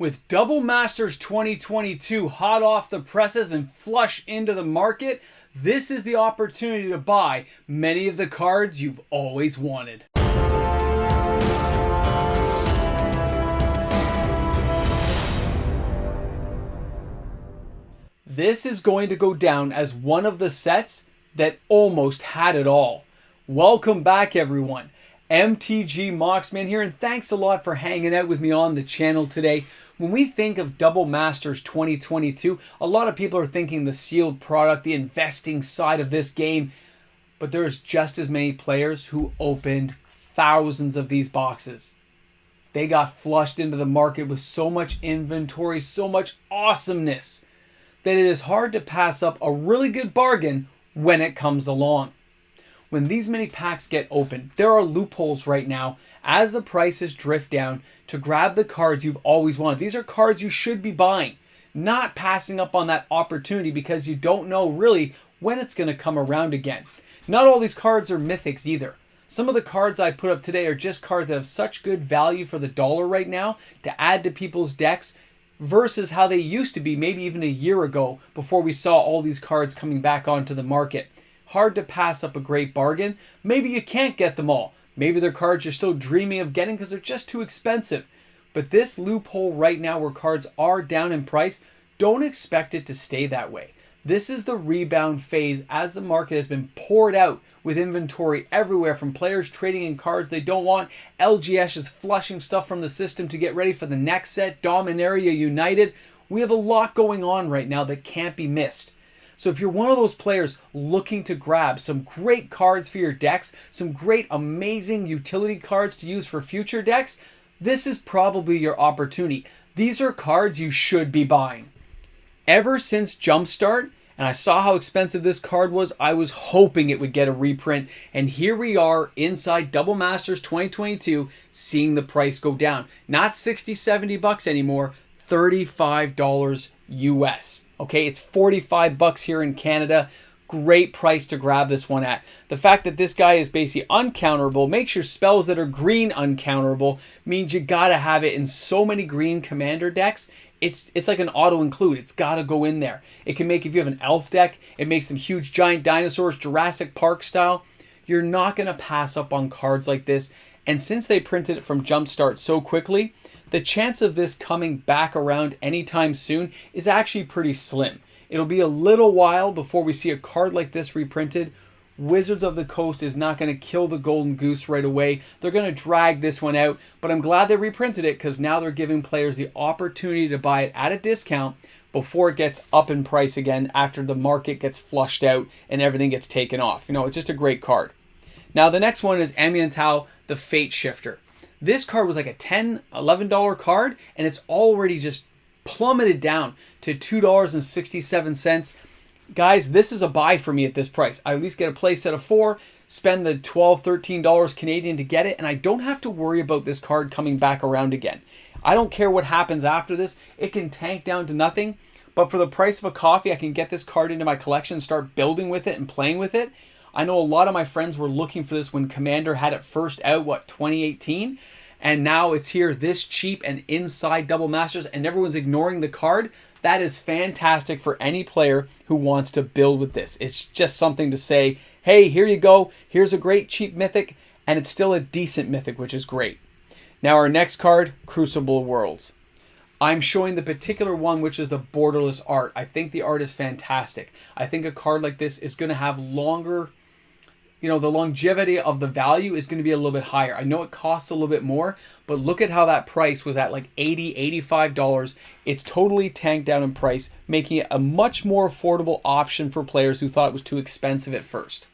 With Double Masters 2022 hot off the presses and flush into the market, this is the opportunity to buy many of the cards you've always wanted. This is going to go down as one of the sets that almost had it all. Welcome back, everyone. MTG Moxman here, and thanks a lot for hanging out with me on the channel today. When we think of Double Masters 2022, a lot of people are thinking the sealed product, the investing side of this game, but there's just as many players who opened thousands of these boxes. They got flushed into the market with so much inventory, so much awesomeness, that it is hard to pass up a really good bargain when it comes along. When these many packs get opened, there are loopholes right now as the prices drift down to grab the cards you've always wanted. These are cards you should be buying, not passing up on that opportunity because you don't know really when it's going to come around again. Not all these cards are mythics either. Some of the cards I put up today are just cards that have such good value for the dollar right now to add to people's decks versus how they used to be maybe even a year ago before we saw all these cards coming back onto the market. Hard to pass up a great bargain. Maybe you can't get them all. Maybe they're cards you're still dreaming of getting because they're just too expensive. But this loophole right now where cards are down in price, don't expect it to stay that way. This is the rebound phase as the market has been poured out with inventory everywhere from players trading in cards they don't want. LGS is flushing stuff from the system to get ready for the next set. Dominaria United. We have a lot going on right now that can't be missed. So if you're one of those players looking to grab some great cards for your decks, some great amazing utility cards to use for future decks, this is probably your opportunity. These are cards you should be buying. Ever since Jumpstart, and I saw how expensive this card was, I was hoping it would get a reprint, and here we are inside Double Masters 2022 seeing the price go down. Not 60, 70 bucks anymore, $35 US. Okay, it's 45 bucks here in Canada. Great price to grab this one at. The fact that this guy is basically uncounterable, makes your spells that are green uncounterable, means you gotta have it in so many green commander decks. It's like an auto-include. It's gotta go in there. It can make, if you have an elf deck, it makes them huge giant dinosaurs, Jurassic Park style. You're not gonna pass up on cards like this. And since they printed it from Jumpstart so quickly, the chance of this coming back around anytime soon is actually pretty slim. It'll be a little while before we see a card like this reprinted. Wizards of the Coast is not going to kill the golden goose right away. They're going to drag this one out, but I'm glad they reprinted it because now they're giving players the opportunity to buy it at a discount before it gets up in price again after the market gets flushed out and everything gets taken off. You know, it's just a great card. Now the next one is Amientao, the Fate Shifter. This card was like a $10, $11 card, and it's already just plummeted down to $2.67. Guys, this is a buy for me at this price. I at least get a play set of 4, spend the $12, $13 Canadian to get it, and I don't have to worry about this card coming back around again. I don't care what happens after this. It can tank down to nothing, but for the price of a coffee, I can get this card into my collection and start building with it and playing with it. I know a lot of my friends were looking for this when Commander had it first out, 2018? And now it's here this cheap and inside Double Masters and everyone's ignoring the card. That is fantastic for any player who wants to build with this. It's just something to say, hey, here you go. Here's a great cheap mythic, and it's still a decent mythic, which is great. Now our next card, Crucible Worlds. I'm showing the particular one, which is the borderless art. I think the art is fantastic. I think a card like this is going to have longer, you know, the longevity of the value is going to be a little bit higher. I know it costs a little bit more, but look at how that price was at like $80, $85. It's totally tanked down in price, making it a much more affordable option for players who thought it was too expensive at first.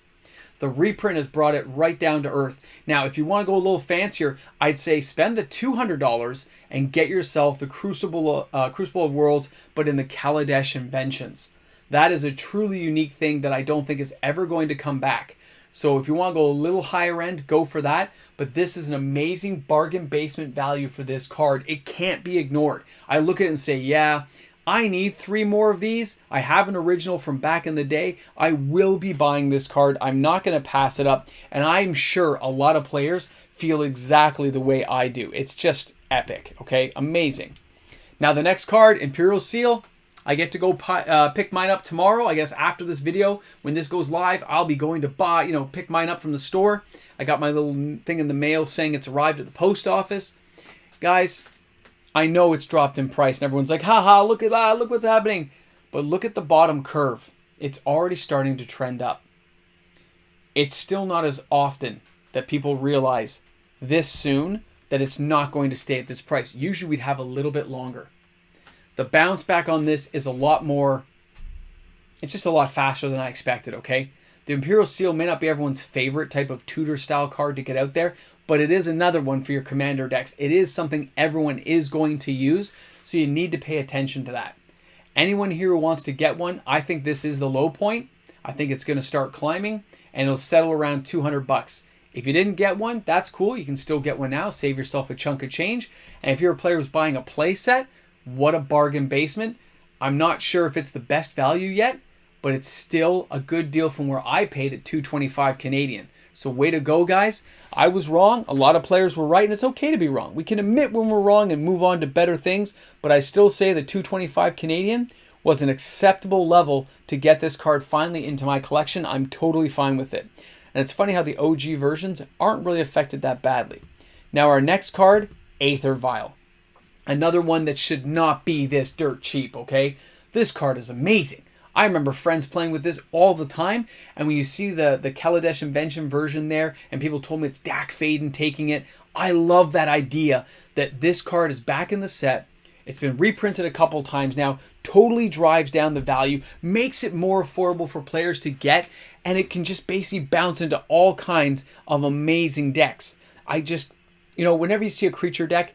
The reprint has brought it right down to earth. Now, if you want to go a little fancier, I'd say spend the $200 and get yourself the Crucible of Worlds, but in the Kaladesh Inventions. That is a truly unique thing that I don't think is ever going to come back. So if you want to go a little higher end, go for that. But this is an amazing bargain basement value for this card. It can't be ignored. I look at it and say, yeah, I need 3 more of these. I have an original from back in the day. I will be buying this card. I'm not going to pass it up. And I'm sure a lot of players feel exactly the way I do. It's just epic, okay? Amazing. Now the next card, Imperial Seal. I get to go pick mine up tomorrow. I guess after this video, when this goes live, I'll be going to pick mine up from the store. I got my little thing in the mail saying it's arrived at the post office. Guys, I know it's dropped in price and everyone's like, haha, look at that, look what's happening. But look at the bottom curve. It's already starting to trend up. It's still not as often that people realize this soon that it's not going to stay at this price. Usually we'd have a little bit longer. The bounce back on this is a lot more, it's just a lot faster than I expected, okay? The Imperial Seal may not be everyone's favorite type of Tudor style card to get out there, but it is another one for your commander decks. It is something everyone is going to use, so you need to pay attention to that. Anyone here who wants to get one, I think this is the low point. I think it's going to start climbing, and it'll settle around 200 bucks. If you didn't get one, that's cool. You can still get one now. Save yourself a chunk of change. And if you're a player who's buying a play set, what a bargain basement. I'm not sure if it's the best value yet, but it's still a good deal from where I paid at $225 Canadian. So way to go, guys. I was wrong. A lot of players were right, and it's okay to be wrong. We can admit when we're wrong and move on to better things, but I still say that $225 Canadian was an acceptable level to get this card finally into my collection. I'm totally fine with it. And it's funny how the OG versions aren't really affected that badly. Now our next card, Aether Violin. Another one that should not be this dirt cheap, okay? This card is amazing. I remember friends playing with this all the time, and when you see the Kaladesh Invention version there, and people told me it's Dak Faden taking it, I love that idea that this card is back in the set. It's been reprinted a couple times now, totally drives down the value, makes it more affordable for players to get, and it can just basically bounce into all kinds of amazing decks. Whenever you see a creature deck,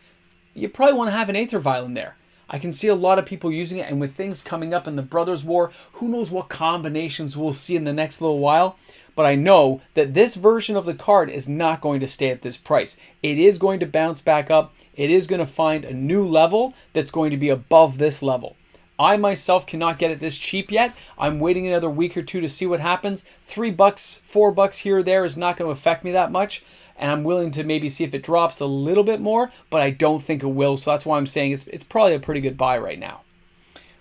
you probably want to have an Aether Violin there. I can see a lot of people using it, and with things coming up in the Brothers War, who knows what combinations we'll see in the next little while. But I know that this version of the card is not going to stay at this price. It is going to bounce back up. It is going to find a new level that's going to be above this level. I myself cannot get it this cheap yet. I'm waiting another week or two to see what happens. $3, $4 here or there is not going to affect me that much. And I'm willing to maybe see if it drops a little bit more, but I don't think it will. So that's why I'm saying it's probably a pretty good buy right now.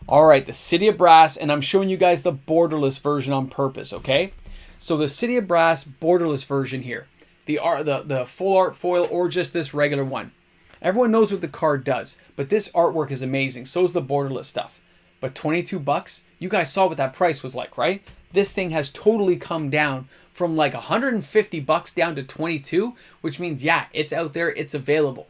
All right, the City of Brass, and I'm showing you guys the borderless version on purpose, okay? So the City of Brass borderless version here, the full art foil or just this regular one. Everyone knows what the card does, but this artwork is amazing. So is the borderless stuff. But 22 bucks, you guys saw what that price was like, right? This thing has totally come down from like 150 bucks down to 22, which means, yeah, it's out there, it's available.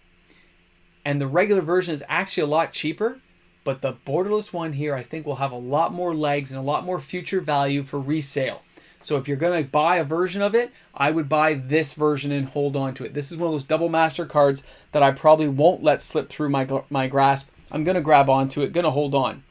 And the regular version is actually a lot cheaper, but the borderless one here, I think will have a lot more legs and a lot more future value for resale. So if you're going to buy a version of it, I would buy this version and hold on to it. This is one of those double master cards that I probably won't let slip through my grasp. I'm going to grab onto it, going to hold on.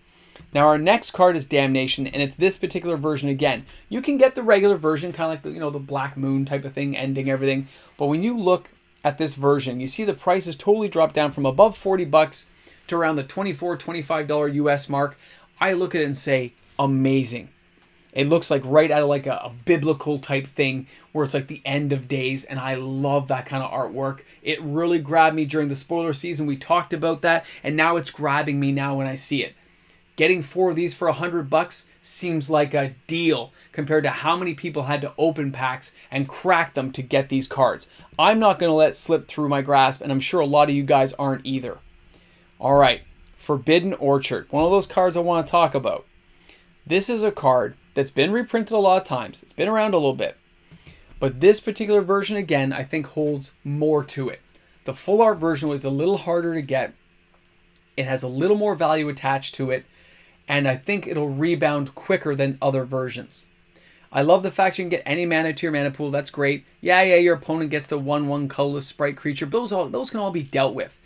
Now our next card is Damnation, and it's this particular version again. You can get the regular version, kind of like the Black Moon type of thing, ending everything. But when you look at this version, you see the price has totally dropped down from above 40 bucks to around the $24, $25 US mark. I look at it and say, amazing. It looks like right out of like a biblical type thing where it's like the end of days, and I love that kind of artwork. It really grabbed me during the spoiler season. We talked about that, and now it's grabbing me now when I see it. Getting 4 of these for $100 seems like a deal compared to how many people had to open packs and crack them to get these cards. I'm not going to let it slip through my grasp, and I'm sure a lot of you guys aren't either. All right, Forbidden Orchard, one of those cards I want to talk about. This is a card that's been reprinted a lot of times. It's been around a little bit. But this particular version, again, I think holds more to it. The full art version was a little harder to get. It has a little more value attached to it. And I think it'll rebound quicker than other versions. I love the fact you can get any mana to your mana pool. That's great. Yeah, your opponent gets the 1/1 colorless sprite creature. But those can all be dealt with.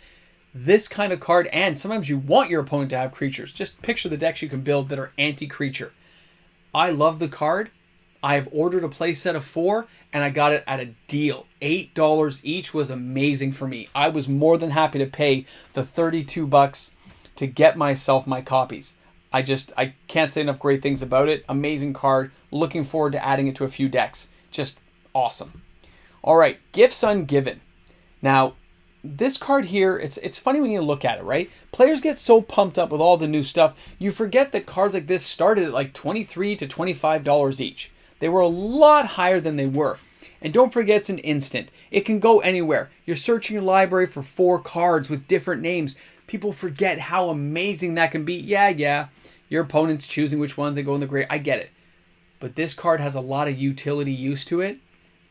This kind of card, and sometimes you want your opponent to have creatures. Just picture the decks you can build that are anti-creature. I love the card. I have ordered a playset of 4, and I got it at a deal. $8 each was amazing for me. I was more than happy to pay the 32 bucks to get myself my copies. I can't say enough great things about it. Amazing card. Looking forward to adding it to a few decks. Just awesome. All right, Gifts Ungiven. Now, this card here, it's funny when you look at it, right? Players get so pumped up with all the new stuff, you forget that cards like this started at like $23 to $25 each. They were a lot higher than they were. And don't forget, it's an instant. It can go anywhere. You're searching your library for 4 cards with different names. People forget how amazing that can be. Yeah, your opponent's choosing which ones they go in the grave. I get it. But this card has a lot of utility use to it.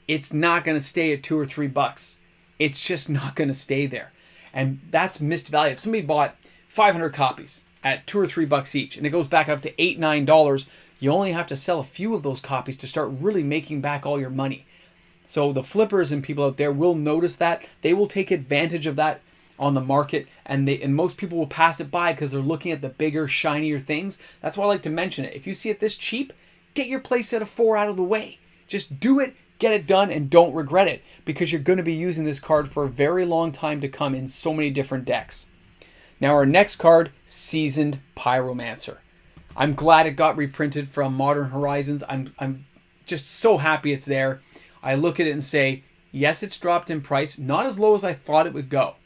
It's not going to stay at $2 or $3. It's just not going to stay there. And that's missed value. If somebody bought 500 copies at $2 or $3 each, and it goes back up to $8, $9, you only have to sell a few of those copies to start really making back all your money. So the flippers and people out there will notice that. They will take advantage of that on the market, and most people will pass it by because they're looking at the bigger, shinier things. That's why I like to mention it. If you see it this cheap, get your playset of 4 out of the way. Just do it, get it done, and don't regret it, because you're going to be using this card for a very long time to come in so many different decks. Now our next card, Seasoned Pyromancer. I'm glad it got reprinted from Modern Horizons. I'm just so happy it's there. I look at it and say, yes, it's dropped in price, not as low as I thought it would go.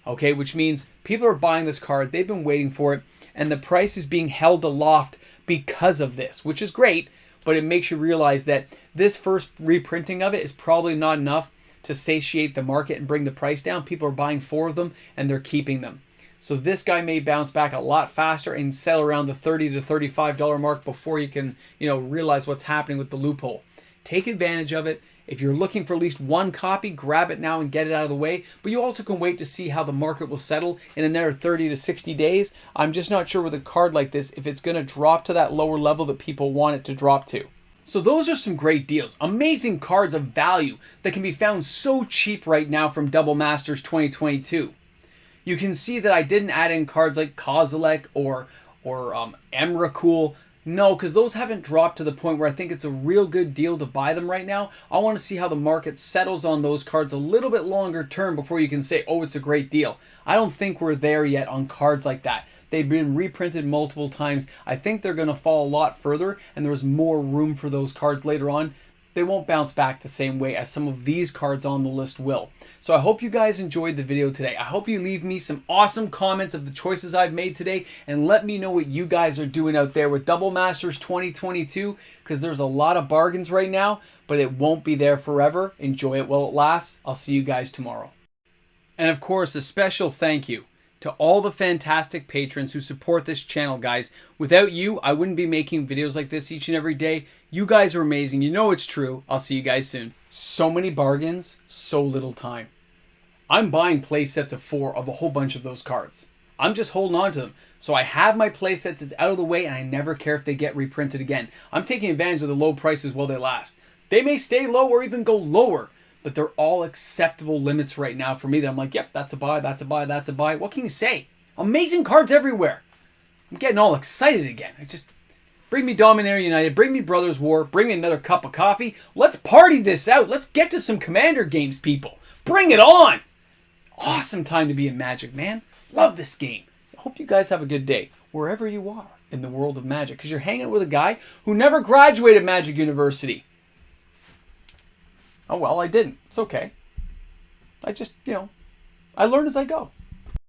Okay, which means people are buying this card, they've been waiting for it, and the price is being held aloft because of this, which is great, but it makes you realize that this first reprinting of it is probably not enough to satiate the market and bring the price down. People are buying 4 of them, and they're keeping them. So this guy may bounce back a lot faster and sell around the $30 to $35 mark before you can, realize what's happening with the loophole. Take advantage of it. If you're looking for at least 1 copy, grab it now and get it out of the way. But you also can wait to see how the market will settle in another 30 to 60 days. I'm just not sure with a card like this if it's going to drop to that lower level that people want it to drop to. So those are some great deals. Amazing cards of value that can be found so cheap right now from Double Masters 2022. You can see that I didn't add in cards like Kozilek or Emrakul. No, because those haven't dropped to the point where I think it's a real good deal to buy them right now. I want to see how the market settles on those cards a little bit longer term before you can say, oh, it's a great deal. I don't think we're there yet on cards like that. They've been reprinted multiple times. I think they're going to fall a lot further, and there's more room for those cards later on. They won't bounce back the same way as some of these cards on the list will. So I hope you guys enjoyed the video today. I hope you leave me some awesome comments of the choices I've made today, and let me know what you guys are doing out there with Double Masters 2022, because there's a lot of bargains right now, but it won't be there forever. Enjoy it while it lasts. I'll see you guys tomorrow. And of course, a special thank you to all the fantastic patrons who support this channel, guys. Without you, I wouldn't be making videos like this each and every day. You guys are amazing. You know it's true. I'll see you guys soon. So many bargains, so little time. I'm buying play sets of 4 of a whole bunch of those cards. I'm just holding on to them. So I have my play sets, it's out of the way, and I never care if they get reprinted again. I'm taking advantage of the low prices while they last. They may stay low or even go lower, but they're all acceptable limits right now for me that I'm like, yep, that's a buy, that's a buy, that's a buy. What can you say? Amazing cards everywhere. I'm getting all excited again. Bring me Dominaria United, bring me Brothers War, bring me another cup of coffee. Let's party this out. Let's get to some Commander games, people. Bring it on. Awesome time to be in Magic, man. Love this game. I hope you guys have a good day, wherever you are in the world of Magic, because you're hanging with a guy who never graduated Magic University. Oh, well, I didn't. It's okay. I just, I learn as I go.